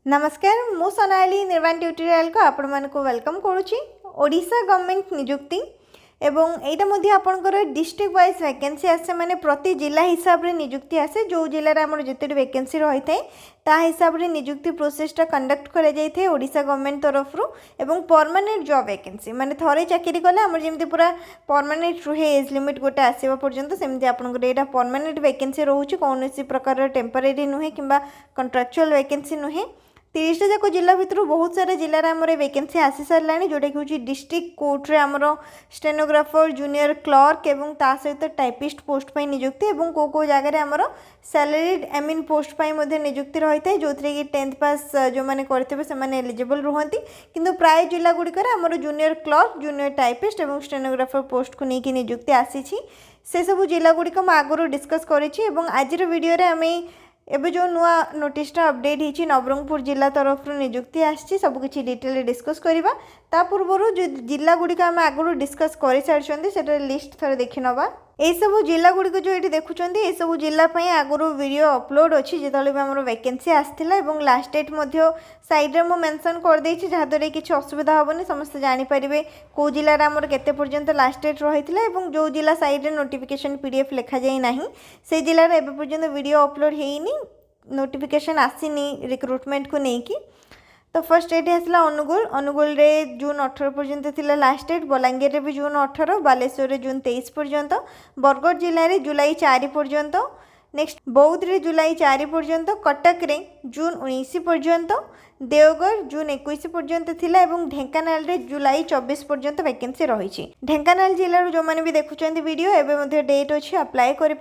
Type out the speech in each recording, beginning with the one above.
नमस्कार मु सोनाली निर्वाण ट्यूटोरियल को आपण मानक वेलकम करुच्ची। ओडिशा गवर्नमेंट निजुक्ति एवं एटा मध्ये आपनकर डिस्ट्रिक्ट वाइज वैकेंसी आसे माने प्रति जिला हिसाब रे निजुक्ति आसे जो जिल्ला रे हमर जते वैकेंसी रही थाए ता हिसाब रे निजुक्ति प्रोसेसटा कंडक्ट करा जाय थे ओडिशा गवर्नमेंट तरफ रु एवं परमानेंट जॉब वैकेंसी माने थरे चाकरी कले हमर जेमति पूरा परमानेंट रुहे एज लिमिट गोटे आसीबा पर्यंत सेमति आपनकर एटा परमानेंट वैकेंसी रहउची कोनोसी प्रकार टेम्परेरी नुहे किंबा कॉन्ट्रैक्चुअल वैकेंसी नुहे 30टा जाक जिला भितर बहुत सारा जिलार आमर वैकेंसी आसी सारा जोटा कि हूँ डिस्ट्रिक्ट कोर्ट रे आमर स्टेनोग्राफर जूनियर क्लर्क एवं ता सहित टाइपिस्ट पोस्ट पर निजुक्ति और को जगह आमर सैलरीड एमिन पोस्ट पर निजुक्ति रही है जो थी कि 10th पास जो मैंने करते से एलिजिबल रुहति किंतु प्राय जिला गुड़िकर आमर जूनियर क्लर्क जूनियर टाइपिस्ट और स्टेनोग्राफर पोस्ट को लेकिन निजुक्ति आसी से सब जिला गुड़िक आगुरी डिस्कस करी आज वीडियो रे आम एबे जो नुआ नोटिसटा अपडेट होती नवरंगपुर जिला तरफ निजुक्ति आसी सबकि डिटेल डिस्कस करवा ता पूर्व जो जिला गुड़िक आम आगुरी डिस्कस कर सारी से लिस्ट थोड़े देखी नवा ये सब जिला गुड़िक जो ये देखुं ये सब जिलापाई आगुरी वीडियो अपलोड अच्छी जो भी आम वैकेंसी आसाला और लास्ट डेट साइड में मेंशन कर देछि जहाँद्वारा किसी असुविधा हेनी समस्त जानीपारे कौ जिले में आमर केते पर्यंत लास्ट डेट रही है जो जिला साइड नोटिफिकेशन पीडीएफ लिखा जाए ना से जिलार एबे पर्यंत वीडियो अपलोड होनी नोटिफिकेशन आसीनी रिक्रुटमेंट को लेकिन तो फर्स्ट डेट आसला अनुगुल रे जून 18 पर्यंत थिला लास्ट डेट बलांगीर रे भी जून 18 बालेश्वर रे जून 23 पर्यंत बरगढ़ जिले में जुलाई 4 पर्यंत नेक्स्ट बौद्ध रे जुलाई 4 पर्यंत कटक रे जून 19 पर्यंत देवगढ़ जून 21 पर्यंत थिला एवं ढेंकानाल रे जुलाई 24 पर्यंत वैकेंसी रही ढेंकानाल जिले जो मैंने भी देखुं वीडियो एवं डेट अच्छी अप्लाई कर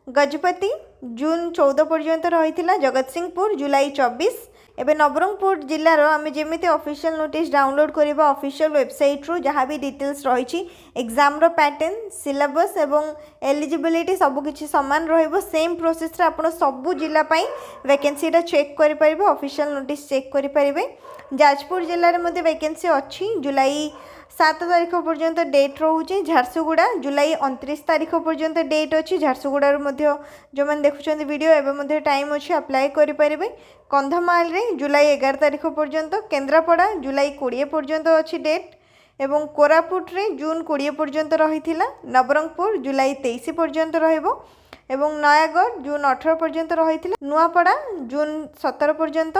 गजपति जून 14 पर्यंत रही जगत सिंहपुर जुलाई 24 एवं नवरंगपुर जिलार आम जमी ऑफिशियल नोटिस डाउनलोड करवा ऑफिशियल वेबसाइट रू जहाँ भी डिटेल्स रही एग्जाम रो पैटर्न सिलेबस एवं एलिजिबिलिटी सबकि सामान रहिबो सेम प्रोसेस रे आपण सबु जिला पाई वैकेंसीटा चेक करें ऑफिशियल नोटिस चेक करें जाजपुर जिले में वैकेंसी अच्छी जुलाई 7 तारीख पर्यंत डेट रोचे झारसुगुड़ा जुलाई 29 तारीख पर्यंत डेट अच्छी झारसुगुड़ार जो मैंने देखुं वीडियो एवं टाइम अच्छी अप्लाई करें कंधमाल रे जुलाई 11 तारीख पर्यंत केन्द्रापड़ा जुलाई 20 पर्यंत अच्छी डेट एवं कोरापुट रे जून 20 पर्यंत रही नबरंगपुर जुलाई 23 पर्यंत रहिबो एवं नयागढ़ जून 18 पर्यंत रही नुआपड़ा जून 17 पर्यंत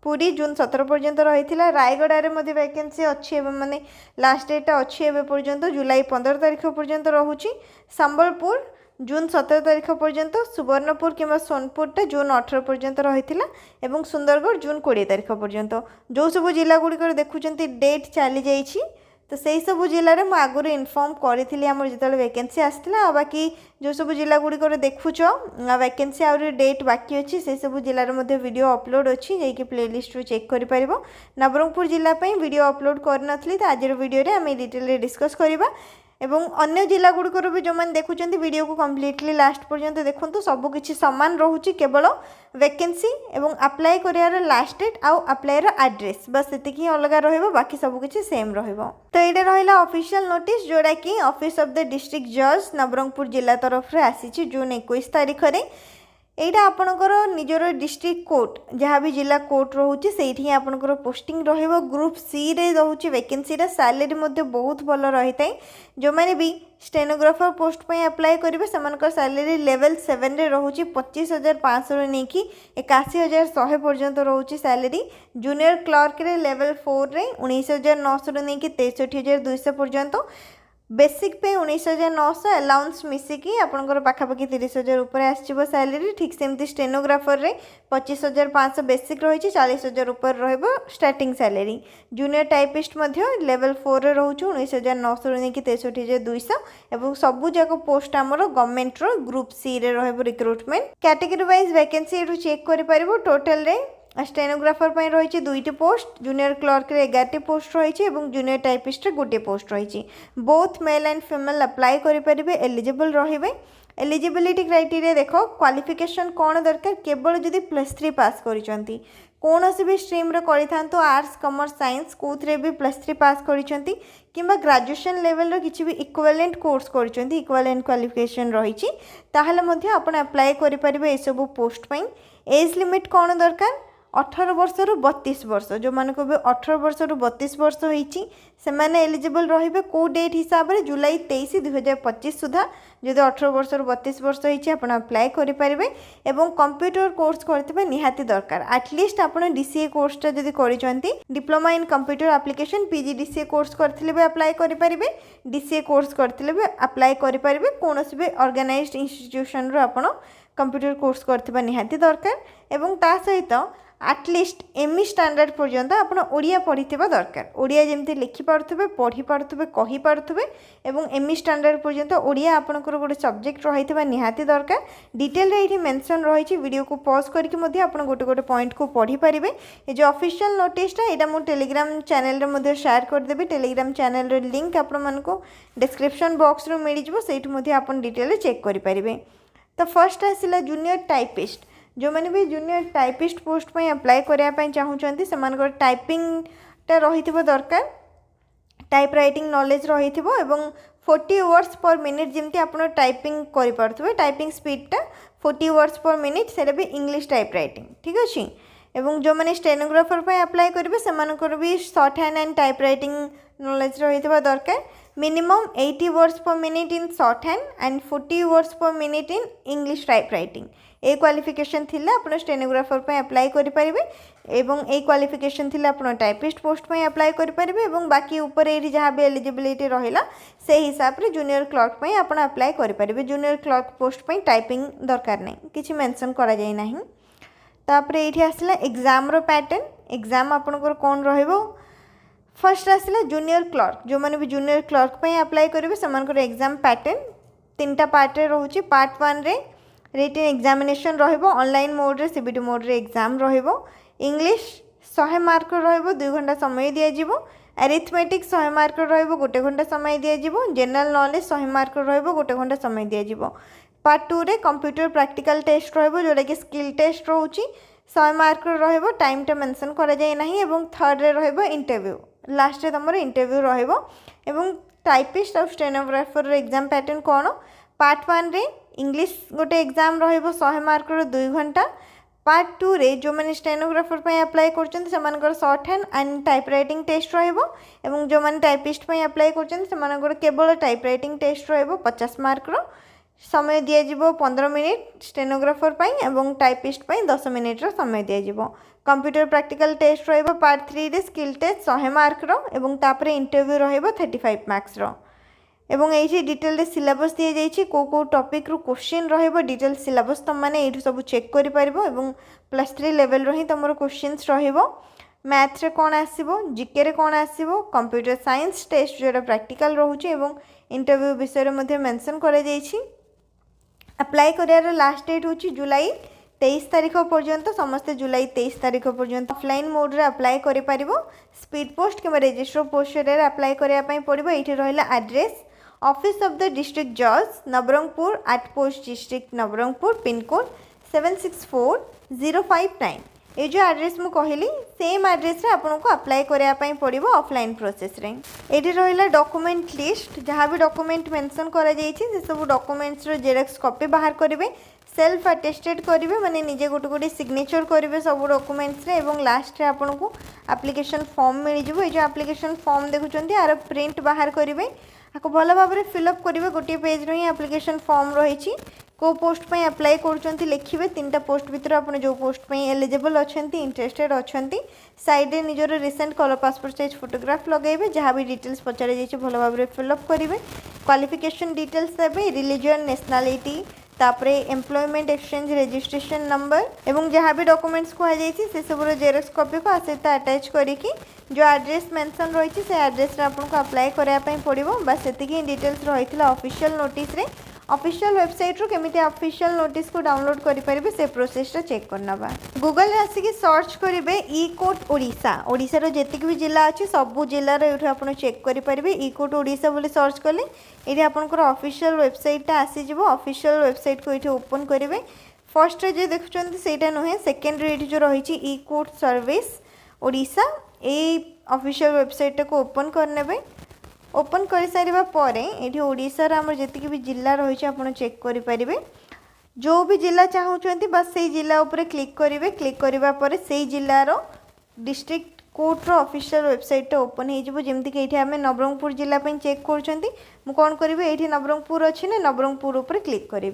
पुरी जून 17 पर्यंत रही रायगढ़ में वैकेंसी अच्छी माने लास्ट डेट अच्छी एवं पर्यंत जुलाई 15 तारीख पर्यंत रोचे संबलपुर जून 17 तारीख पर्यंत सुवर्णपुर किंवा सोनपुरटा जून 18 पर्यंत रही एवं सुंदरगढ़ जून 20 तारीख पर्यंत जो सब जिला गुड़िक देखुं डेट चली जाइए तो सही सब जिले में आगुरी इनफॉर्म करी आमर जो वैकेंसी आसाला बाकी जो सब जिला गुड़िक देखुच वैकेंसी आउरी डेट बाकी अच्छी से सब जिलार वीडियो अपलोड अच्छी जाकि प्लेलिस्ट रू चेक कर नवरंगपुर जिलापाई वीडियो अपलोड करनथली तो आज वीडियो आम डिटेल डिस्कस करवा एवं अन्य जिला गुड़िकर भी जो मैंने देखुं वीडियो को कम्प्लीटली लास्ट पर्यंत देखूँ सबकि सामान रोचे केवल वैकेंसी एवं अप्लाई कर लास्ट डेट आउ अप्लाई एड्रेस बस ये अलग रहा बाकी सबकि सेम रहा तो ये रहा ऑफिशियल नोटिस जोड़ा कि ऑफिस ऑफ द डिस्ट्रिक्ट जज नवरंगपुर जिला तरफ आसी जून 21 तारीख में एटा आपणकर निजर डिस्ट्रिक्ट कोर्ट जहाँ भी जिला कोर्ट रोचे से आपणकर पोस्टिंग रहिबो ग्रुप सी रे रोचे वैकेंसी सैलरी बहुत भल रही है जो मैंने भी स्टेनोग्राफर पोस्ट पे अप्लाई करेंगे से सैलरी लेवल 7 रे रोचे 25,500 नहीं कि 81,100 पर्यंत रोचे सैलरी जूनियर क्लर्क रे लेवल 4 रे 19,900 नहीं कि 63,200 पर्यंत बेसिक पे 19,900 अलाउंस मिसिकी आपंकर पाखापाखि 30,000 उपर आसो सैलरी ठीक सेमती स्टेनोग्राफर रे 25,500 बेसिक रही 40,000 उपर रहिबो starting salary junior typist level 4 रे रोचे 19,900 नहीं कि 63,200 एवं सबू जाक पोस्ट आमर गवर्नमेंट रो ग्रुप सी रे रहिबो रिक्रुटमेंट कैटेगरी वाइज वैकेंसी एठू चेक करि परिबो टोटल रे स्टेनोग्राफर पर रही 2टी पोस्ट जूनियर क्लर्क रे 11टी पोस्ट रही जूनियर टाइपिस्ट रे 1 पोस्ट रही both male and female apply करेंगे एलिजिबल रे एलिजिबिलिटी क्राइटेरिया देख क्वालिफिकेशन कौन दरकार केवल जदि +3 पास करिसेंती कौन भी स्ट्रीम रे करिथांतो आर्ट्स कॉमर्स साइंस कोथरे भी +3 पास करिसेंती किंबा ग्रेजुएशन लेवल रो किछि भी इक्विवेलेंट कोर्स करिसेंती इक्विवेलेंट क्वालिफिकेशन रही ताहले मध्ये आपण अप्लाई करि परिबे ए सब पोस्ट पई एज लिमिट कौन दरकार 18 वर्ष रु 32 वर्ष जो मानको भी 18 वर्ष रु 32 वर्ष होईची से माने एलिजिबल रहिबे को डेट हिसाब रे जुलाई 23 2025 सुधा जदि 18 वर्ष रु 32 वर्ष होईची आपण अप्लाई करि परिबे एवं कंप्यूटर कोर्स करथिबे निहाती दरकार एटलीस्ट आपण डीसीए कोर्स ता जदि करिसंती diploma in computer application PGDCA course करथिले बे अप्लाई करि परिबे डीसीए कोर्स करथिले बे अप्लाई करि परिबे कोनोसी बे ऑर्गेनाइज्ड इंस्टीट्यूशन रो आपण कंप्यूटर कोर्स करथिबा निहाती दरकार एवं ता सहित एटलीस्ट एमई स्टैंडर्ड पर्यंत आपण ओडिया पढ़िथिबा दरकार ओडिया जेमति लिखि पारुथबे पढ़ी पारुथबे कहि पारुथबे एवं एमई स्टैंडर्ड पर्यंत ओडिया आपनकर गोटे सब्जेक्ट रहिथिबा निहाती दरकार डिटेल रे एठी मेंशन रहिछि वीडियो को पॉज करके मध्ये आपण गोटे गोटे पॉइंट को पढ़ी परिबे ए जो ऑफिशियल नोटिस ता एटा मो टेलीग्राम चैनल रे मध्ये शेयर कर देबे टेलीग्राम चैनल रे लिंक आपण मानको डिस्क्रिप्शन बॉक्स रो मिलि जबो सेठी मध्ये आपण डिटेल रे चेक करि परिबे। तो फर्स्ट आसिला जूनियर टाइपिस्ट जो मैंने भी जूनियर टाइपिस्ट पोस्ट पे अप्लाई करने चाहूँगी से टाइपिंगटा रही दरकार टाइप राइटिंग नॉलेज रही 40 वर्ड्स पर मिनिट जमती आप टाइपिंग करें टाइपिंग स्पीडटा 40 वर्ड्स पर मिनिट से भी इंग्लिश टाइप राइटिंग ठीक अच्छे एवं जो मैंने स्टेनोग्राफर पे अप्लाई करेंगे से भी short hand and type writing knowledge रही दरकार minimum 80 words per minute in short hand and 40 words per minute in English type writing a qualification थिला आपण स्टेनोग्राफर पे अप्लाई करि परिबे एवं ए क्वालिफिकेशन थिला आपण टाइपिस्ट पोस्ट पे अप्लाई करि परिबे एवं बाकी ऊपर एठी जहाँ भी एलिजिबिलिटी रहिला से हिसाब रे जूनियर क्लर्क पे आपण अप्लाई करि परिबे जूनियर क्लर्क पोस्ट पे टाइपिंग दरकार नै किछि मेंशन करा जाय नाही तापरे एठी आसला एग्जाम रो पैटर्न एग्जाम आपनकर कोन रहइबो फर्स्ट आसला जूनियर क्लर्क जो माने भी जूनियर क्लर्क पे अप्लाई करिवे समानकर एग्जाम पैटर्न तीनटा पार्ट रे रहउची पार्ट 1 रे रिटन एग्जामिनेशन रहिबो ऑनलाइन मोड रे सीबीटी मोड रे एग्जाम रहिबो इंग्लिश 100 मार्क रहिबो 2 घंटा समय दिया जिवो अरिथमेटिक 100 मार्क रहिबो 1 घंटा समय दिया जिवो जनरल नॉलेज 100 मार्क रहिबो 1 घंटा समय दिया जिवो पार्ट 2 रे कंप्यूटर प्रैक्टिकल टेस्ट रहिबो जोटा कि स्किल टेस्ट रहउची 100 मार्क रहिबो टाइम टा मेंशन करा जाय नाही एवं थर्ड रे रहिबो इंटरव्यू लास्ट रे तमरो इंटरव्यू रहिबो एवं टाइपिस्ट और स्टेनोग्राफर रे एग्जाम पैटर्न कोन पार्ट 1 रे इंग्लिश गोटे एग्जाम रहिबो 100 मार्क रो 2 घंटा पार्ट 2 रे जो मैंने स्टेनोग्राफर पे अप्लाई करछन से shorthand and typewriting test रहिबो एवं जो मैंने टाइपिस्ट पे अप्लाई करछन से केवल टाइप राइटिंग टेस्ट रहिबो 50 मार्क रो समय दिया जिवो 15 मिनिट स्टेनोग्राफर पे एवं टाइपिस्ट पे 10 मिनिट रो समय दिया जिवो कंप्यूटर प्रैक्टिकल टेस्ट रहिबो पार्ट 3 रे स्किल टेस्ट 100 मार्क रो एवं तापरे इंटरव्यू रहिबो 35 मार्क्स रो एवं ये डिटेल सिलेबस दी जाइए को टॉपिक रू क्वेश्चन रहिबो डिटेल सिलेबस तुम मैंने ये सब चेक करि परिबो एवं +3 लेवल रो ही तुमरो क्वेश्चंस रहिबो मैथ रे कोन आसीबो जीके रे कोन आसीबो कंप्यूटर साइंस टेस्ट जोटा प्रैक्टिकल रहउची एवं इंटरव्यू विषय रे मध्ये मेंशन करै जाइछि अप्लाई करियार लास्ट डेट होची जुलाई 23 तारीख पर्यंत समस्त जुलाई 23 तारीख पर्यंत ऑफलाइन मोड रे अप्लाई करि परिबो स्पीड पोस्ट किबा रजिस्टर पोस्ट रे अप्लाई करिया पई पड़िबो एठी रहिला address office of the district जज Nabarangpur at post district Nabarangpur pin code 764059 ये जो एड्रेस मु कहली सेम एड्रेस रे आपन को अप्लाई करिया पई पड़िबो ऑफलाइन प्रोसेस रे एठी रहिला डॉक्यूमेंट लिस्ट जहाँ भी डॉक्यूमेंट मेंशन करा जाइछि से सब डॉक्यूमेंट्स रो जेरॉक्स कॉपी बाहर करिवे सेल्फ अटेस्टेड करेंगे माने निजे गोटे गोटे सिग्नेचर करेंगे सब डॉक्यूमेंट्स रे एवं लास्ट रे आपन को एप्लिकेशन फॉर्म मिल जिवो ए जो एप्लिकेशन फॉर्म देखुचंती आर प्रिंट बाहर करेंगे आपको भल भाव में फिलअप करेंगे गोटे पेज रो ही एप्लिकेशन फॉर्म रही को पोस्ट पे अप्लाई कर लिखिए 3टा पोस्ट भितर आप जो पोस्ट पे एलिजिबल अच्छा इंटरेस्टेड अच्छा साइड रे निजर recent colour passport size photograph लगेबे जहाँ भी डिटेल्स पचार जाइए भल भाव में फिलअप करेंगे क्वालिफिकेशन डिटेल्स देवे रिलीजन नेशनलिटी तापरे एम्प्लॉयमेंट एक्सचेंज रजिस्ट्रेशन नंबर एवं जहाँ भी डॉक्यूमेंट्स कहुई से सब जेरॉक्स कॉपी को सहित अटैच करके जो एड्रेस मेंशन रही से एड्रेस आपको अप्लाई कराया पड़ो बस से डिटेल्स रही ऑफिशियल नोटिस रे ऑफिशियल वेबसाइट रू केमिति ऑफिशियल नोटिस को डाउनलोड करि परिबे से प्रोसेस टा चेक करना बा गूगल रे आसी कि सर्च करिवे ई कोड ओडिशा ओडिशा रो जेतिक भी जिला अछि सब जिला रे एठो आपण चेक करि परिबे ई कोड ओडिशा बोली सर्च करले एठी आपनकर ऑफिशियल वेबसाइट टा आसी जिवो ऑफिशियल वेबसाइट को एठी ओपन करिवे फर्स्ट रे जे देखुचंती सेटा नहे सेकंड रे एठी जो रही छि ई कोड सर्विस ओडिशा ए ऑफिशियल वेबसाइट को ओपन करनेबे ओपन कर सारिबा परे एठी ओडिसा रा हमर जेतिक भी जिल्ला रही छै आपण चेक करि परिबे जो भी जिला चाहूँगी बस से जिला उपर क्लिक करेंगे। क्लिक करने पर से जिलार डिस्ट्रिक्ट कोर्टर ऑफिशियल वेबसाइट ओपन हो जमीक ये आम नवरंगपुर जिला चेक कर कौन करी ये नवरंगपुर अच्छी ना नवरंगपुर उपर क्लिक करी।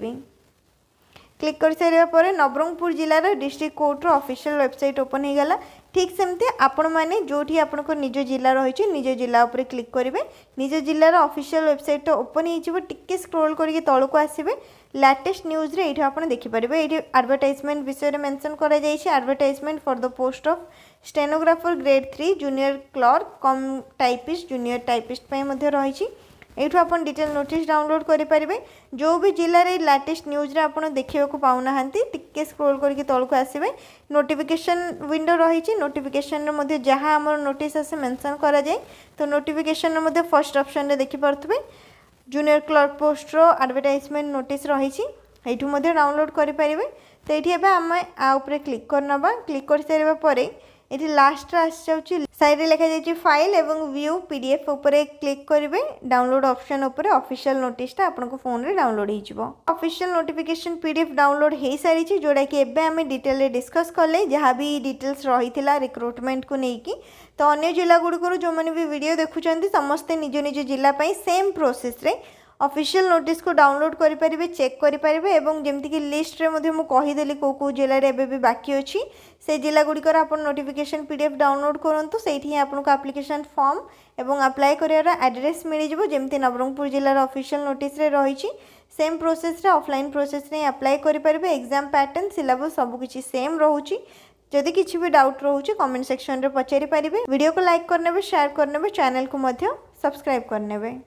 क्लिक कर सारे पर नवरंगपुर जिलार डिस्ट्रिक्ट कोर्टर ऑफिशियल वेबसाइट ओपन हो गला। ठीक सेमती आपण मैंने जो आपंकर निज जिला रही निज जिला उपर क्लिक करेंगे। निज जिलार ऑफिशियल वेबसाइट ओपन हो टिके स्क्रॉल करके तौक को आसबे। लेटेस्ट न्यूज रे ये आप देखिपारे ये एडवर्टाइजमेंट विषय में मेंशन करा जायछि। Advertisement for the post of stenographer grade 3 junior clerk cum typist junior typist रही। एठू आप डिटेल नोटिस डाउनलोड करेंगे। जो भी जिले में लेटेस्ट न्यूज आप देखा पाऊना टिके स्क्रॉल करके तौक को आसबे। नोटिफिकेशन विंडो रही नोटिफिकेशन जहाँ आम नोटिस आसे मेंशन करा जाए। तो नोटिफिकेशन फर्स्ट ऑप्शन रे देखि पारथुबे जूनियर क्लर्क पोस्ट रो एडवर्टाइजमेंट नोटिस रही एठू डाउनलोड करेंगे। तो ये आम आउपर क्लिक करनबा। क्लिक कर सारे पर ये लास्ट आस साइड लिखा जाए फाइल एवं व्यू पीडीएफ उपरे क्लिक करेंगे। डाउनलोड ऑप्शन उपरे ऑफिशियल नोटिसटा आपनको फोन रे डाउनलोड हो। ऑफिशियल नोटिफिकेशन पीडीएफ डाउनलोड हो सारी जोड़ा कि एबे आमे डिटेल रे डिस्कस कले जहाँ भी डिटेल्स रही रिक्रुटमेंट को लेकिन। तो अन्य जिला गुड़िक जो मैंने भी वीडियो देखुं समस्ते निज निज जिला सेम प्रोसेस रे ऑफिशियल नोटिस को डाउनलोड करेंगे चेक करेंगे। एवं जमती कि लिस्ट रे मुझे कहीदेली कौ जिले में एबे भी बाकी अच्छी से जिला गुड़िकर आप नोटिफिकेशन पीडीएफ डाउनलोड करूँ से आपको एप्लिकेशन फॉर्म एवं अप्लाई कर एड्रेस मिल जाए जमती नवरंगपुर जिलार ऑफिशियल नोटिस रे रही। सेम प्रोसेस रे ऑफलाइन प्रोसेस रे अप्लाई करेंगे। एग्जाम पैटर्न सिलेबस सबकि सेम रोचे। जदि किसी भी डाउट रोचे कमेंट सेक्शन रे पचारि पारिबे। वीडियो को लाइक करने शेयर करने चैनल को सब्सक्राइब करने।